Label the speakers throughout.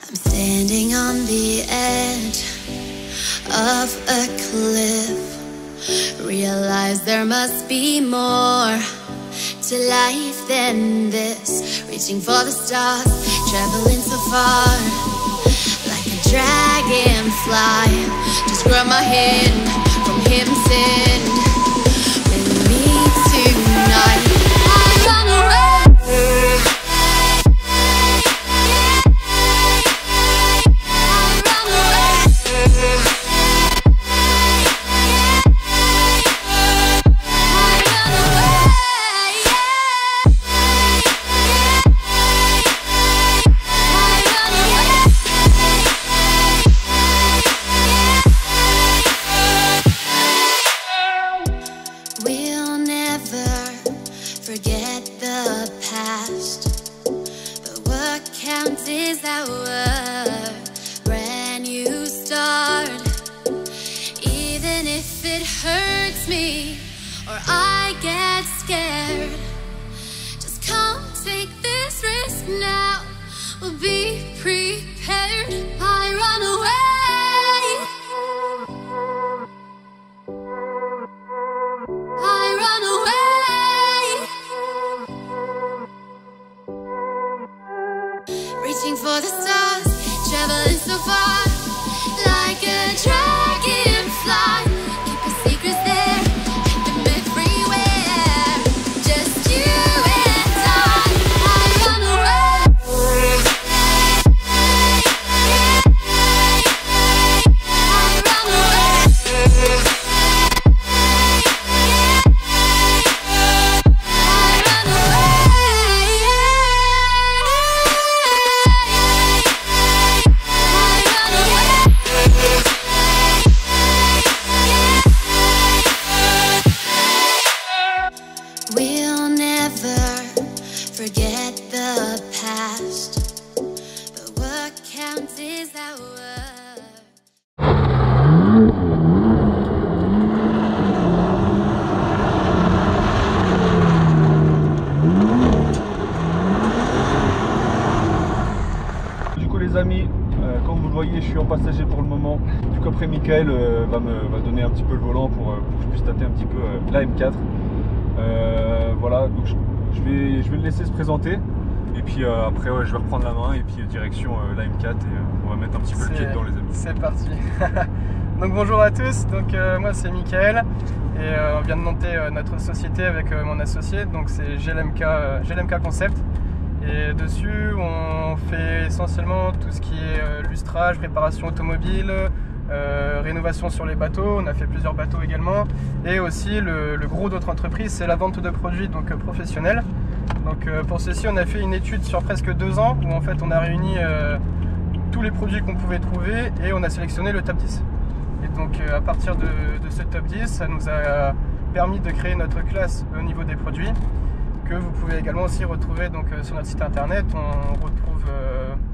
Speaker 1: I'm standing on the edge of a cliff. Realize there must be more to life than this. Reaching for the stars, traveling so far, like a dragonfly. Just grab my hand from him, send with me tonight. I run away. We'll never forget the past, but what counts is our brand new start. Even if it hurts me or I get scared, just come take this risk now. We'll be prepared. I run away. Reaching for the stars, traveling so far, like a dragonfly. Keep your secrets there, keep them everywhere. Just you and I run away. I run away. We'll never forget the past, but what counts is our
Speaker 2: Du coup les amis, comme vous le voyez, je suis en passager pour le moment. Du coup après Michael va donner un petit peu le volant pour que je puisse tâter un petit peu la M4. Voilà, donc je vais le laisser se présenter. Et puis après je vais reprendre la main et puis direction la M4 et on va mettre un petit peu le pied dedans les amis.
Speaker 3: C'est parti. Donc bonjour à tous, donc moi c'est Michael et on vient de monter notre société avec mon associé, donc c'est GLMK Concept. Et dessus on fait essentiellement tout ce qui est lustrage, préparation automobile, rénovation sur les bateaux. On a fait plusieurs bateaux également, et aussi le gros de notre entreprise c'est la vente de produits donc professionnels. Donc pour ceci on a fait une étude sur presque 2 ans où en fait on a réuni tous les produits qu'on pouvait trouver et on a sélectionné le top 10. Et donc à partir de ce top 10 ça nous a permis de créer notre classe au niveau des produits que vous pouvez également aussi retrouver donc sur notre site internet. On retrouve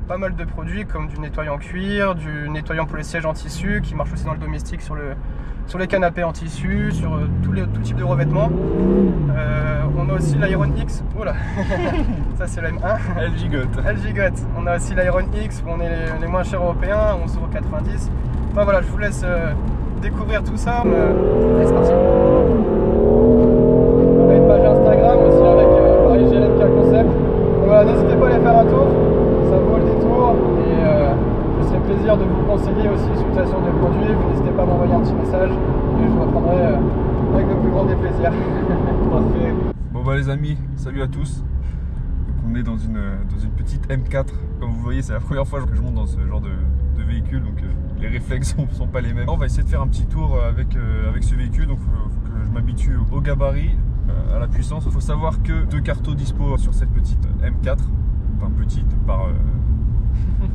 Speaker 3: pas mal de produits comme du nettoyant cuir, du nettoyant pour les sièges en tissu qui marche aussi dans le domestique, sur les canapés en tissu, sur tout type de revêtements. On a aussi l'Iron X, voilà. Ça c'est la M1.
Speaker 2: Elle gigote.
Speaker 3: Elle gigote. On a aussi l'Iron X, on est les moins chers européens, 11,90 €. Enfin voilà, je vous laisse découvrir tout ça. Allez, c'est parti. On a une page Instagram aussi avec pareil GLMK Concept. Donc voilà, n'hésitez pas à aller faire un tour, ça vaut le détour et je serai plaisir de vous conseiller aussi l'utilisation de produits. Vous n'hésitez pas à m'envoyer un petit message et je vous reprendrai avec le plus grand des plaisirs. Parfait.
Speaker 2: Bon bah les amis, salut à tous. Donc on est dans une petite M4. Comme vous voyez, c'est la première fois que je monte dans ce genre de véhicule, donc les réflexes sont pas les mêmes. On va essayer de faire un petit tour avec ce véhicule, donc faut que je m'habitue au gabarit, à la puissance. Il faut savoir que 2 cartos dispo sur cette petite M4, enfin petite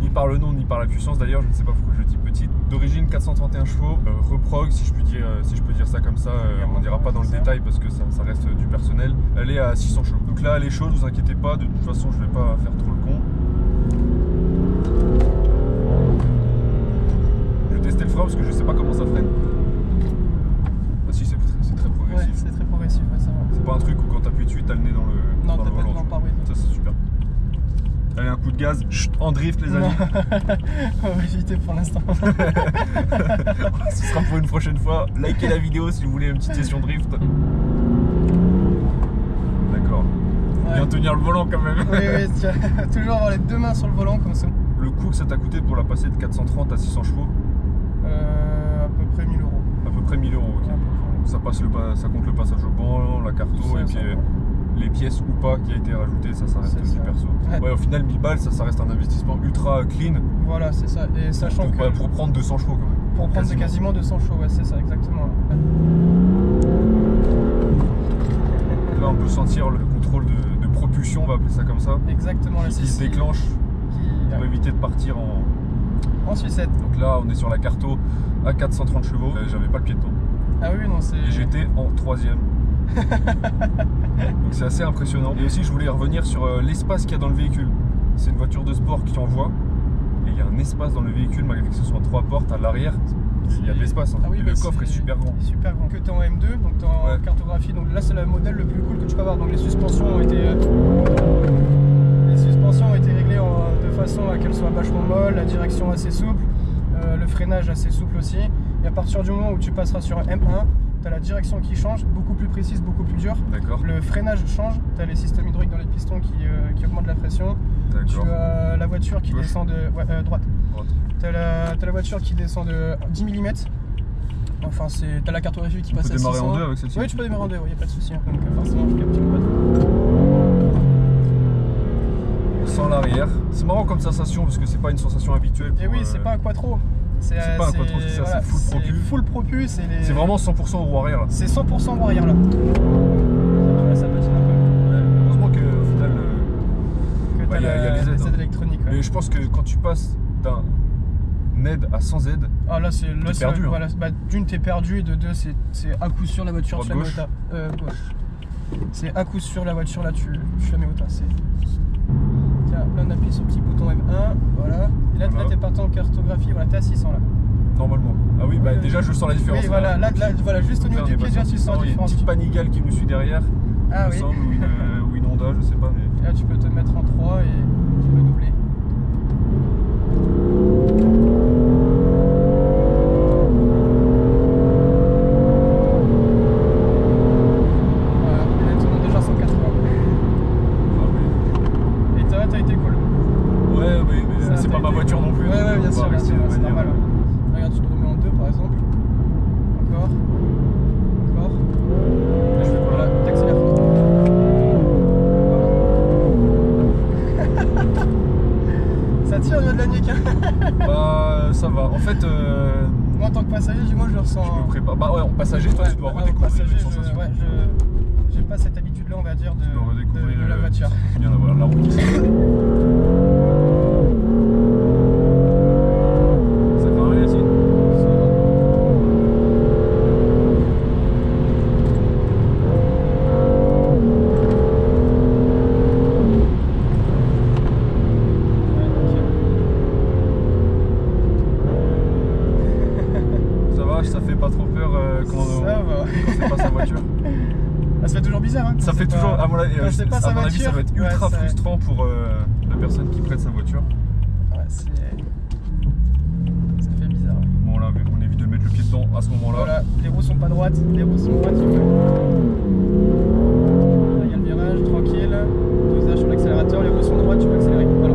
Speaker 2: ni par le nom ni par la puissance d'ailleurs, je ne sais pas pourquoi je dis petite. D'origine 431 chevaux, reprog si je peux dire ça comme ça, on ne dira pas dans le détail parce que ça reste du personnel. Elle est à 600 chevaux. Donc là elle est chaude, vous inquiétez pas, de toute façon je vais pas faire trop le con. Je vais tester le frein parce que je sais pas comment ça freine. Ah si, c'est très progressif.
Speaker 3: Ouais, c'est très progressif, ouais, ça va.
Speaker 2: C'est pas un truc où quand t'appuies dessus, t'as le nez dans le
Speaker 3: Non, t'as pas le
Speaker 2: volant.
Speaker 3: vent par oui.
Speaker 2: Ça c'est super. Elle est coup de gaz, chut, en drift les amis.
Speaker 3: On va éviter pour l'instant.
Speaker 2: Ce sera pour une prochaine fois. Likez la vidéo si vous voulez une petite session drift. D'accord.
Speaker 3: Ouais.
Speaker 2: Bien tenir le volant quand même.
Speaker 3: Oui, oui, tiens, toujours avoir les deux mains sur le volant comme ça.
Speaker 2: Le coût que ça t'a coûté pour la passer de 430 à 600 chevaux?
Speaker 3: À peu près 1000 €.
Speaker 2: À peu près 1000 €. Ok.
Speaker 3: Ouais, à peu près.
Speaker 2: Ça compte le passage au banc, la carto
Speaker 3: Ça,
Speaker 2: et puis
Speaker 3: ça va.
Speaker 2: les pièces ou pas qui a été rajouté, ça reste
Speaker 3: C'est
Speaker 2: du
Speaker 3: ça.
Speaker 2: perso.
Speaker 3: Ouais.
Speaker 2: Ouais, au final 1000 balles, ça reste un investissement ultra clean
Speaker 3: Voilà, c'est ça. Et sachant que
Speaker 2: pour prendre 200 chevaux quand même.
Speaker 3: pour prendre quasiment 200 chevaux, ouais, c'est ça, exactement.
Speaker 2: Là on peut sentir le contrôle de propulsion, on va appeler ça comme ça,
Speaker 3: Exactement, là,
Speaker 2: qui se déclenche pour éviter de partir en...
Speaker 3: en sucette.
Speaker 2: Donc là on est sur la carto à 430 chevaux, j'avais pas le pied dedans.
Speaker 3: Ah oui, non, c'est.
Speaker 2: Et j'étais en 3ème. Donc c'est assez impressionnant. Et aussi je voulais revenir sur l'espace qu'il y a dans le véhicule. C'est une voiture de sport qui envoie. Et il y a un espace dans le véhicule, malgré que ce soit 3 portes à l'arrière. Il y a de l'espace. Hein.
Speaker 3: Ah oui,
Speaker 2: et
Speaker 3: bah
Speaker 2: le coffre est super grand.
Speaker 3: Super grand. Que tu es en M2, donc tu es en
Speaker 2: Ouais.
Speaker 3: cartographie. Donc là, c'est le modèle le plus cool que tu peux avoir. Donc les suspensions ont été réglées de façon à qu'elles soient vachement molles, la direction assez souple, le freinage assez souple aussi. Et à partir du moment où tu passeras sur M1, tu as la direction qui change, beaucoup plus précise, beaucoup plus dure.
Speaker 2: D'accord.
Speaker 3: Le freinage change, tu as les systèmes hydrauliques dans les pistons qui augmentent la pression. Tu
Speaker 2: D'accord.
Speaker 3: as la voiture qui
Speaker 2: Gauche.
Speaker 3: descend de. Ouais, droite.
Speaker 2: Droite.
Speaker 3: T'as la voiture qui descend de 10 mm. Enfin, t'as la cartographie qui
Speaker 2: On
Speaker 3: passe
Speaker 2: peut
Speaker 3: à 600.
Speaker 2: démarrer en deux avec celle-ci?
Speaker 3: Oui, tu peux démarrer en deux, il n'y a pas de souci. Donc forcément, je capture pas.
Speaker 2: Sans l'arrière. C'est marrant comme sensation parce que c'est pas une sensation habituelle.
Speaker 3: Et
Speaker 2: pour,
Speaker 3: oui, c'est pas un quattro.
Speaker 2: C'est pas un quattro, c'est ça, c'est full propu.
Speaker 3: Full propu,
Speaker 2: C'est vraiment 100% au roue arrière là.
Speaker 3: C'est 100% roue arrière là. Tu vois, ça patine un peu.
Speaker 2: Ouais, heureusement qu'au final.
Speaker 3: Que
Speaker 2: Ouais,
Speaker 3: t'as
Speaker 2: y a les aides, hein.
Speaker 3: électroniques. Ouais.
Speaker 2: Mais je pense que quand tu passes d'un aide à sans aide,
Speaker 3: Ah là, c'est
Speaker 2: perdu, hein.
Speaker 3: voilà, bah, d'une, t'es perdu, et de deux, c'est à coup sûr la voiture, tu la mets au
Speaker 2: Droite,
Speaker 3: tas. Gauche. C'est à coup sûr la voiture là, tu la mets au tas. Tiens, là on appuie sur le petit bouton M1, voilà. Et là,
Speaker 2: Voilà.
Speaker 3: là t'es parti en cartographie, voilà, t'es à 600 là.
Speaker 2: normalement. Ah oui, bah déjà je sens la différence.
Speaker 3: Oui, voilà, là, voilà, juste au niveau du pied, déjà tu sens la
Speaker 2: Il y a une
Speaker 3: différence.
Speaker 2: petite Panigale qui me suit derrière,
Speaker 3: Ah
Speaker 2: il me
Speaker 3: oui.
Speaker 2: semble, ou une Honda, je sais pas, mais.
Speaker 3: Et là, tu peux te mettre en 3 et tu peux doubler. Voilà, et là, tu montes déjà 180.
Speaker 2: Ah oui.
Speaker 3: Et t'as été cool.
Speaker 2: Ouais, oui, mais
Speaker 3: Ça,
Speaker 2: c'est
Speaker 3: t'as
Speaker 2: pas ma
Speaker 3: été
Speaker 2: voiture
Speaker 3: cool.
Speaker 2: non plus.
Speaker 3: Ouais,
Speaker 2: donc
Speaker 3: ouais,
Speaker 2: on
Speaker 3: bien
Speaker 2: va
Speaker 3: sûr, bien
Speaker 2: rester
Speaker 3: sûr,
Speaker 2: de
Speaker 3: c'est
Speaker 2: manière,
Speaker 3: normal. Regarde, tu te remets en 2 par exemple. Encore. Encore. Et je fais voilà, t'accélères. Voilà. Ça tire au niveau de la nuque, hein.
Speaker 2: Bah, ça va. En fait,
Speaker 3: Moi en tant que passager, moi je le ressens.
Speaker 2: je me prépare. Bah, ouais, en passager, toi,
Speaker 3: Ouais,
Speaker 2: tu dois
Speaker 3: en
Speaker 2: redécouvrir
Speaker 3: passager,
Speaker 2: les sensations.
Speaker 3: j'ai pas cette habitude là, on va dire,
Speaker 2: Tu dois redécouvrir
Speaker 3: de la voiture.
Speaker 2: C'est bien d'avoir la route ici. Ça fait un Yacine. Ça va, ça fait pas trop peur quand
Speaker 3: Ça va.
Speaker 2: c'est pas sa voiture.
Speaker 3: Ah, ça fait toujours bizarre, hein.
Speaker 2: Ça fait toujours, à mon avis,
Speaker 3: quand c'est pas sa
Speaker 2: à mon avis, ça va
Speaker 3: voiture,
Speaker 2: être ultra
Speaker 3: ouais, ça-
Speaker 2: frustrant pour la personne qui prête sa voiture.
Speaker 3: Ouais, ça fait bizarre. Ouais.
Speaker 2: Bon là, on évite de mettre le pied dedans à ce moment-là.
Speaker 3: Voilà, les roues sont pas droites, les roues sont droites, tu peux. Là, il y a le virage, tranquille. Dosage sur l'accélérateur, les roues sont droites, tu peux accélérer. Voilà.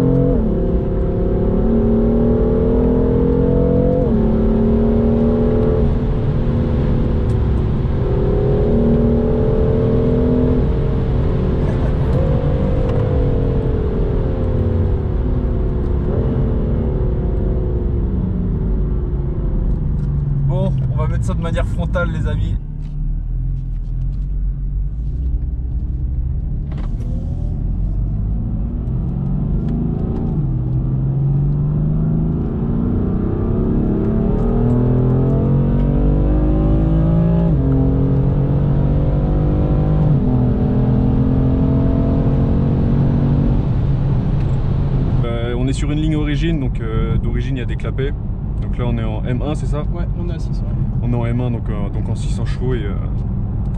Speaker 2: Bon, on va mettre ça de manière frontale, les amis. On est sur une ligne origine, donc d'origine il y a des clapets. Donc là on est en M1, c'est ça?
Speaker 3: Ouais, on est à 600. Ouais.
Speaker 2: On est en M1, donc en 600 chevaux et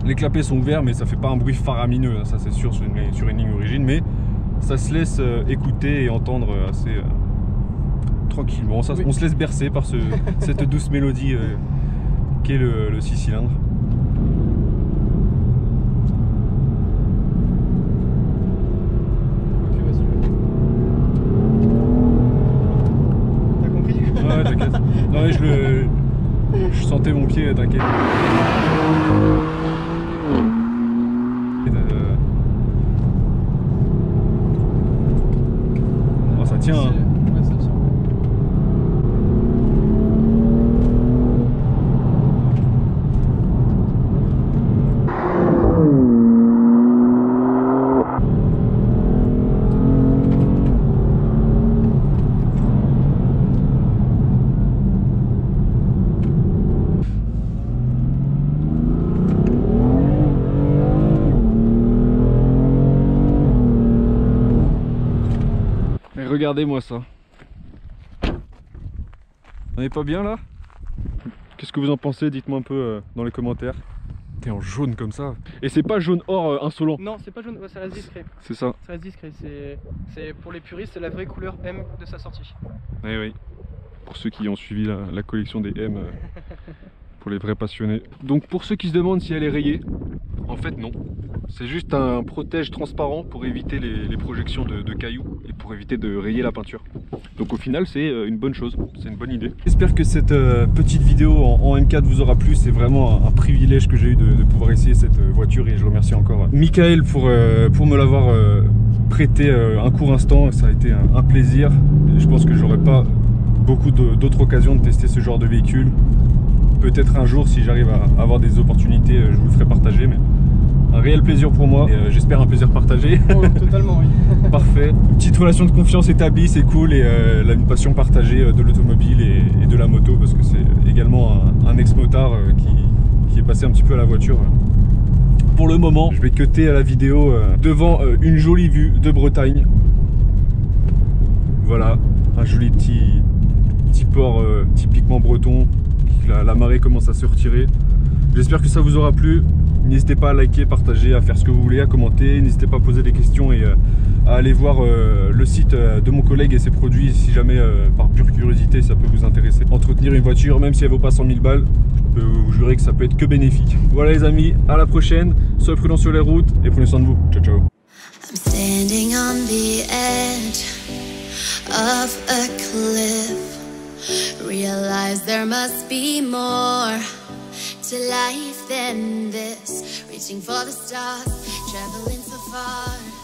Speaker 2: les clapets sont ouverts, mais ça fait pas un bruit faramineux, hein, ça c'est sûr sur une ligne origine. Mais ça se laisse écouter et entendre assez tranquillement. Ça, on se laisse bercer par cette douce mélodie qu'est le 6 cylindres.
Speaker 3: T'as compris?
Speaker 2: Ouais, t'inquiète. Non mais je sentais mon pied, t'inquiète. Oh, ça tient. Hein.
Speaker 3: Ouais, ça tient.
Speaker 2: Regardez-moi ça. On est pas bien là? Qu'est-ce que vous en pensez? Dites-moi un peu dans les commentaires. T'es en jaune comme ça. Et c'est pas jaune or insolent.
Speaker 3: Non, c'est pas jaune, ça reste discret.
Speaker 2: C'est ça.
Speaker 3: Ça reste discret. C'est pour les puristes, c'est la vraie couleur M de sa sortie.
Speaker 2: Oui, oui. Pour ceux qui ont suivi la collection des M, pour les vrais passionnés. Donc pour ceux qui se demandent si elle est rayée, en fait non. C'est juste un protège transparent pour éviter les projections de cailloux et pour éviter de rayer la peinture. Donc au final c'est une bonne chose, c'est une bonne idée. J'espère que cette petite vidéo en M4 vous aura plu. C'est vraiment un privilège que j'ai eu de pouvoir essayer cette voiture et je remercie encore Michael pour me l'avoir prêté un court instant. Ça a été un plaisir et je pense que j'aurais pas beaucoup d'autres occasions de tester ce genre de véhicule. Peut-être un jour si j'arrive à avoir des opportunités je vous le ferai partager, mais un réel plaisir pour moi et j'espère un plaisir partagé.
Speaker 3: Oh, totalement, oui.
Speaker 2: Parfait. Une petite relation de confiance établie, c'est cool, et une passion partagée de l'automobile et de la moto, parce que c'est également un ex-motard qui est passé un petit peu à la voiture. Pour le moment, je vais cutter à la vidéo devant une jolie vue de Bretagne. Voilà, un joli petit port typiquement breton. La marée commence à se retirer. J'espère que ça vous aura plu. N'hésitez pas à liker, partager, à faire ce que vous voulez, à commenter. N'hésitez pas à poser des questions et à aller voir le site de mon collègue et ses produits si jamais par pure curiosité ça peut vous intéresser. Entretenir une voiture, même si elle vaut pas 100 000 balles, je peux vous jurer que ça peut être que bénéfique. Voilà les amis, à la prochaine. Soyez prudents sur les routes et prenez soin de vous. Ciao ciao.
Speaker 1: I'm standing on the edge of a cliff. Realize there must be more to life than this. Reaching for the stars, traveling so far.